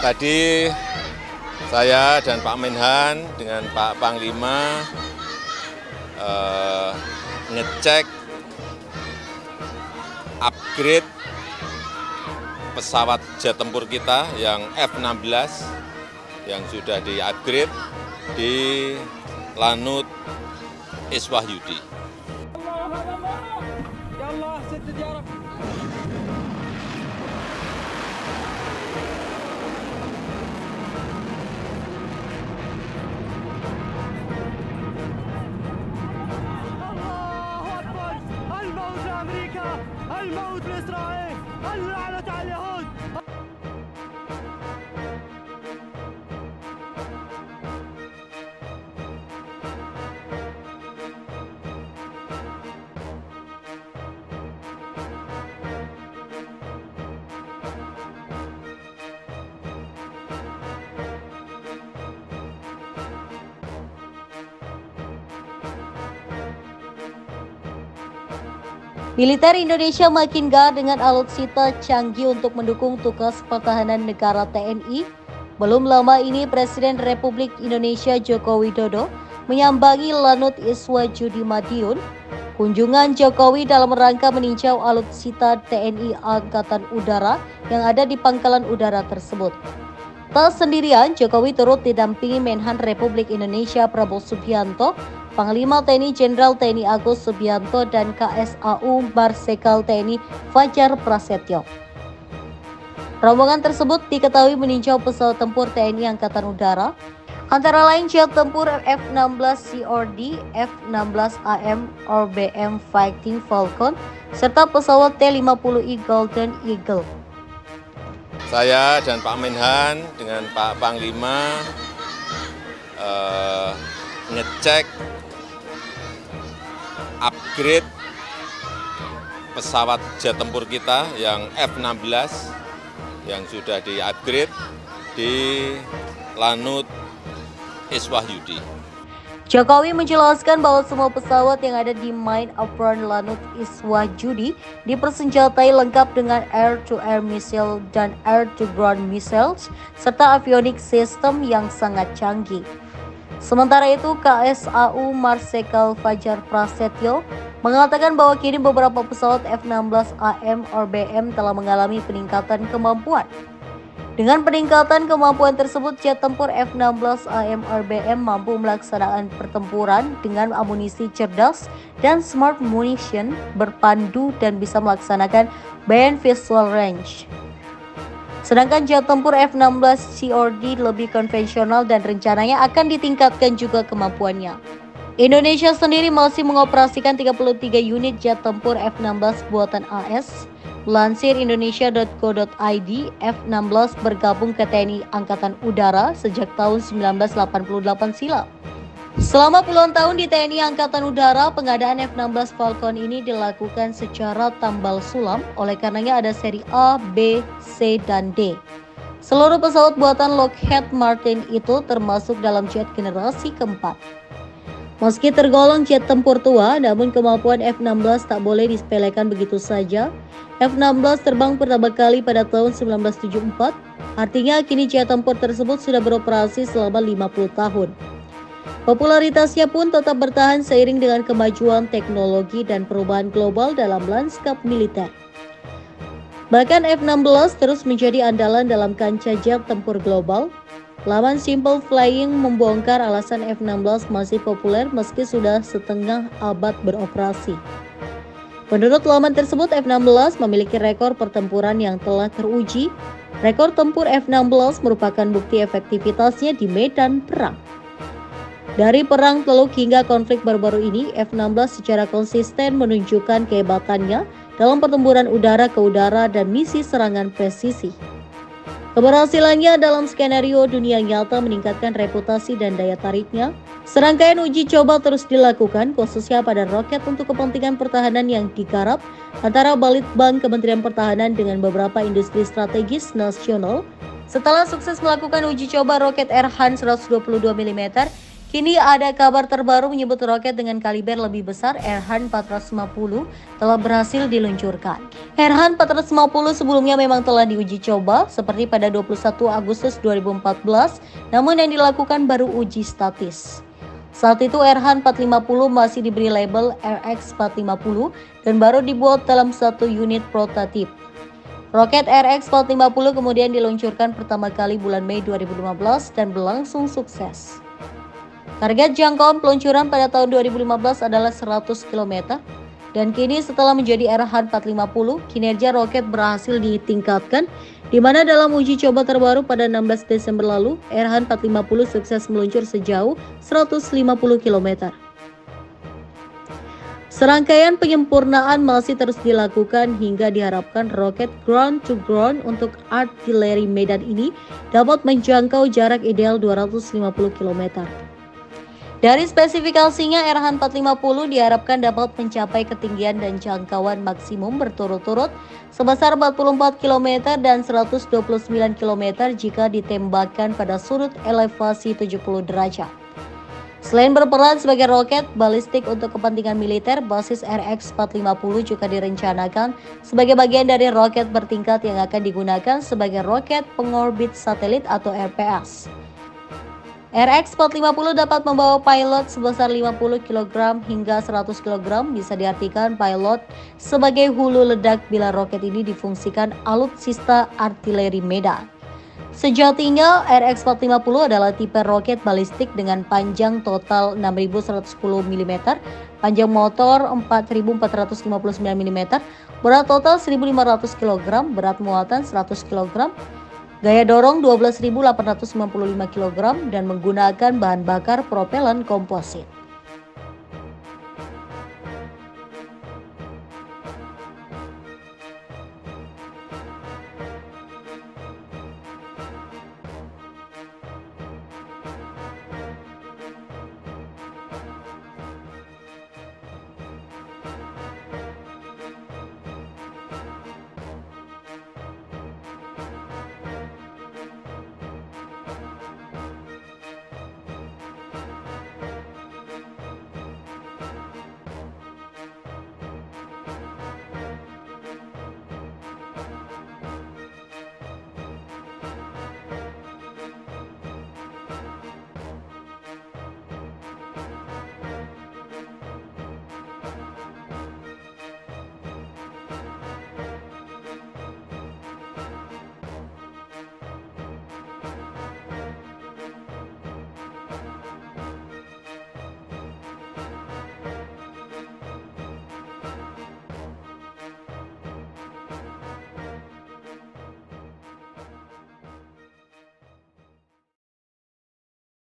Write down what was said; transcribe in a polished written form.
Tadi saya dan Pak Menhan dengan Pak Panglima ngecek upgrade pesawat jet tempur kita yang F-16 yang sudah di-upgrade di Lanut Iswahyudi. الموت لإسرائيل اللعنة على اليهود. Militer Indonesia makin gencar dengan alutsista canggih untuk mendukung tugas pertahanan negara TNI. Belum lama ini Presiden Republik Indonesia Joko Widodo menyambangi Lanut Iswahyudi Madiun. Kunjungan Jokowi dalam rangka meninjau alutsista TNI Angkatan Udara yang ada di pangkalan udara tersebut. Tak sendirian, Jokowi turut didampingi Menhan Republik Indonesia Prabowo Subianto, Panglima TNI Jenderal TNI Agus Subianto, dan KSAU Marsikal TNI Fajar Prasetyo. Rombongan tersebut diketahui meninjau pesawat tempur TNI Angkatan Udara, antara lain jet tempur F-16 CRD, F-16AM RBM Fighting Falcon, serta pesawat T-50I Golden Eagle. Saya dan Pak Menhan dengan Pak Panglima ngecek upgrade pesawat jet tempur kita yang F-16 yang sudah di-upgrade di Lanut Iswahyudi. Jokowi menjelaskan bahwa semua pesawat yang ada di Main Apron Lanut Iswahyudi dipersenjatai lengkap dengan air-to-air missile dan air-to-ground missiles serta avionics system yang sangat canggih. Sementara itu, KSAU Marsikal Fajar Prasetyo mengatakan bahwa kini beberapa pesawat F-16AM RBM telah mengalami peningkatan kemampuan. Dengan peningkatan kemampuan tersebut, jet tempur F-16AM RBM mampu melaksanakan pertempuran dengan amunisi cerdas dan smart munition, berpandu dan bisa melaksanakan beyond visual range. Sedangkan jet tempur F-16 CRD lebih konvensional dan rencananya akan ditingkatkan juga kemampuannya. Indonesia sendiri masih mengoperasikan 33 unit jet tempur F-16 buatan AS. Lansir Indonesia.co.id, F-16 bergabung ke TNI Angkatan Udara sejak tahun 1988 silam. Selama puluhan tahun di TNI Angkatan Udara, pengadaan F-16 Falcon ini dilakukan secara tambal sulam, oleh karenanya ada seri A, B, C, dan D. Seluruh pesawat buatan Lockheed Martin itu termasuk dalam jet generasi keempat. Meski tergolong jet tempur tua, namun kemampuan F-16 tak boleh disepelekan begitu saja. F-16 terbang pertama kali pada tahun 1974, artinya kini jet tempur tersebut sudah beroperasi selama 50 tahun. Popularitasnya pun tetap bertahan seiring dengan kemajuan teknologi dan perubahan global dalam lanskap militer. Bahkan F-16 terus menjadi andalan dalam kancah jet tempur global. Laman Simple Flying membongkar alasan F-16 masih populer meski sudah setengah abad beroperasi. Menurut laman tersebut, F-16 memiliki rekor pertempuran yang telah teruji. Rekor tempur F-16 merupakan bukti efektivitasnya di medan perang. Dari perang Teluk hingga konflik baru-baru ini, F-16 secara konsisten menunjukkan kehebatannya dalam pertempuran udara ke udara dan misi serangan presisi. Keberhasilannya dalam skenario dunia nyata meningkatkan reputasi dan daya tariknya. Serangkaian uji coba terus dilakukan, khususnya pada roket untuk kepentingan pertahanan yang digarap antara Balitbang Kementerian Pertahanan dengan beberapa industri strategis nasional. Setelah sukses melakukan uji coba roket Erhan 122 mm, Kini ada kabar terbaru menyebut roket dengan kaliber lebih besar Erhan 450 telah berhasil diluncurkan. Erhan 450 sebelumnya memang telah diuji coba seperti pada 21 Agustus 2014, namun yang dilakukan baru uji statis. Saat itu Erhan 450 masih diberi label RX 450 dan baru dibuat dalam satu unit prototip. Roket RX 450 kemudian diluncurkan pertama kali bulan Mei 2015 dan berlangsung sukses. Target jangkauan peluncuran pada tahun 2015 adalah 100 km, dan kini setelah menjadi Erhan 450, kinerja roket berhasil ditingkatkan, di mana dalam uji coba terbaru pada 16 Desember lalu, Erhan 450 sukses meluncur sejauh 150 km. Serangkaian penyempurnaan masih terus dilakukan hingga diharapkan roket ground to ground untuk artileri Medan ini dapat menjangkau jarak ideal 250 km. Dari spesifikasinya, Erhan 450 diharapkan dapat mencapai ketinggian dan jangkauan maksimum berturut-turut sebesar 44 km dan 129 km jika ditembakkan pada sudut elevasi 70 derajat. Selain berperan sebagai roket balistik untuk kepentingan militer, basis RX 450 juga direncanakan sebagai bagian dari roket bertingkat yang akan digunakan sebagai roket pengorbit satelit atau RPS. RX 450 dapat membawa payload sebesar 50 kg hingga 100 kg, bisa diartikan pilot sebagai hulu ledak bila roket ini difungsikan alutsista artileri Medan. Sejatinya, RX 450 adalah tipe roket balistik dengan panjang total 6.110 mm, panjang motor 4.459 mm, berat total 1.500 kg, berat muatan 100 kg, gaya dorong 12.895 kg, dan menggunakan bahan bakar propelan komposit.